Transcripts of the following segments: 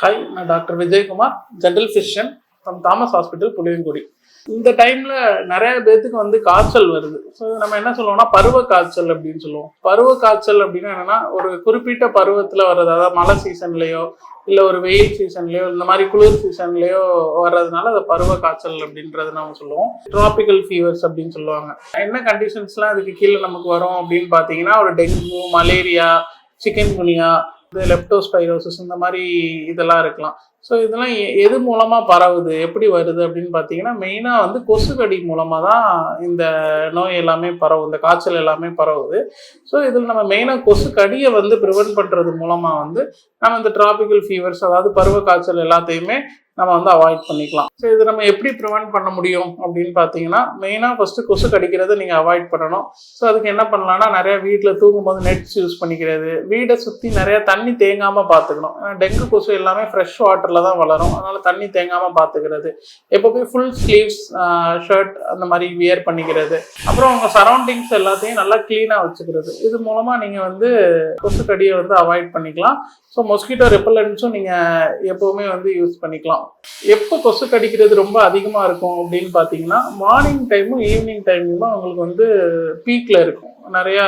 Hi, நான் doctor Vijayakumar, general physician from Thomas hospital, Puliyangudi. இந்த டைம்ல நிறைய பேத்துக்கு வந்து காய்ச்சல் வருது. ஸோ நம்ம என்ன சொல்லுவோம்னா பருவ காய்ச்சல் அப்படின்னு சொல்லுவோம். பருவ காய்ச்சல் அப்படின்னா என்னன்னா, ஒரு குறிப்பிட்ட பருவத்தில் வர்றது, அதாவது மழை சீசன்லேயோ இல்லை ஒரு வெயில் சீசன்லேயோ இந்த மாதிரி குளிர் சீசன்லேயோ வர்றதுனால அதை பருவ காய்ச்சல் அப்படின்றது நம்ம சொல்லுவோம். ட்ராபிக்கல் ஃபீவர்ஸ் அப்படின்னு சொல்லுவாங்க. என்ன கண்டிஷன்ஸ்லாம் இதுக்கு கீழே நமக்கு வரும் அப்படின்னு பார்த்தீங்கன்னா, ஒரு டெங்கு, மலேரியா, சிக்கன் குனியா, லெப்டோஸ்பைரோசிஸ் இந்த மாதிரி இதெல்லாம் இருக்கலாம். ஸோ இதெல்லாம் எது மூலமாக பரவுது, எப்படி வருது அப்படின்னு பார்த்தீங்கன்னா, மெயினாக வந்து கொசுக்கடி மூலமாக தான் இந்த நோய் எல்லாமே பரவும், இந்த காய்ச்சல் எல்லாமே பரவுது. ஸோ இதில் நம்ம மெயினாக கொசுக்கடியை வந்து ப்ரிவென்ட் பண்ணுறது மூலமாக வந்து நம்ம இந்த ட்ராபிக்கல் ஃபீவர்ஸ், அதாவது பருவ காய்ச்சல் எல்லாத்தையுமே நம்ம வந்து அவாய்ட் பண்ணிக்கலாம். ஸோ இது நம்ம எப்படி ப்ரிவென்ட் பண்ண முடியும் அப்படின்னு பார்த்தீங்கன்னா, மெயினாக ஃபஸ்ட்டு கொசு கடிக்கிறத நீங்கள் அவாய்ட் பண்ணணும். ஸோ அதுக்கு என்ன பண்ணலாம்னா, நிறையா வீட்டில் தூங்கும்போது நெட்ஸ் யூஸ் பண்ணிக்கிறது, வீடை சுற்றி நிறையா தண்ணி தேங்காமல் பார்த்துக்கணும். ஏன்னா டெங்கு கொசு எல்லாமே ஃப்ரெஷ் வாட்டரில் தான் வளரும், அதனால் தண்ணி தேங்காமல் பார்த்துக்கிறது, எப்போவுமே ஃபுல் ஸ்லீவ்ஸ் ஷர்ட் அந்த மாதிரி வியர் பண்ணிக்கிறது, அப்புறம் உங்கள் சரௌண்டிங்ஸ் எல்லாத்தையும் நல்லா க்ளீனாக வச்சுக்கிறது. இது மூலமாக நீங்கள் வந்து கொசு கடியை வந்து அவாய்ட் பண்ணிக்கலாம். ஸோ மொஸ்கிட்டோ ரெப்பலன்ஸும் நீங்கள் எப்போவுமே வந்து யூஸ் பண்ணிக்கலாம். எப்போ கொசு கடிக்கிறது ரொம்ப அதிகமாக இருக்கும் அப்படின்னு பார்த்தீங்கன்னா, மார்னிங் டைமும் ஈவினிங் டைமும் தான் உங்களுக்கு வந்து பீக்கில் இருக்கும் நிறையா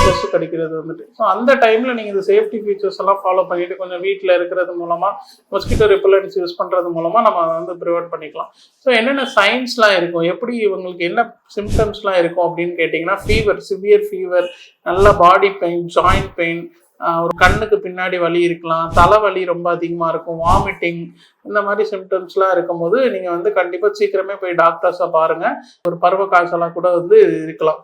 கொசு கடிக்கிறது வந்துட்டு. ஸோ அந்த டைமில் நீங்கள் இந்த சேஃப்டி ஃபீச்சர்ஸ் எல்லாம் ஃபாலோ பண்ணிவிட்டு கொஞ்சம் வீட்டில் இருக்கிறது மூலமாக, மொஸ்கிட்டோ ரெப்பலன்ஸ் யூஸ் பண்ணுறது மூலமாக நம்ம வந்து ப்ரிவென்ட் பண்ணிக்கலாம். ஸோ என்னென்ன சைன்ஸ்லாம் இருக்கும், எப்படி இவங்களுக்கு என்ன சிம்டம்ஸ்லாம் இருக்கும் அப்படின்னு கேட்டிங்கன்னா, ஃபீவர், சிவியர் ஃபீவர், நல்ல பாடி பெயின், ஜாயிண்ட் பெயின், ஒரு கண்ணுக்கு பின்னாடி வலி இருக்கலாம், தலைவலி ரொம்ப அதிகமாக இருக்கும், வாமிட்டிங், இந்த மாதிரி சிம்டம்ஸ்லாம் இருக்கும்போது நீங்கள் வந்து கண்டிப்பாக சீக்கிரமே போய் டாக்டர்ஸை பாருங்கள். ஒரு பருவ காய்ச்சலாக கூட வந்து இருக்கலாம்.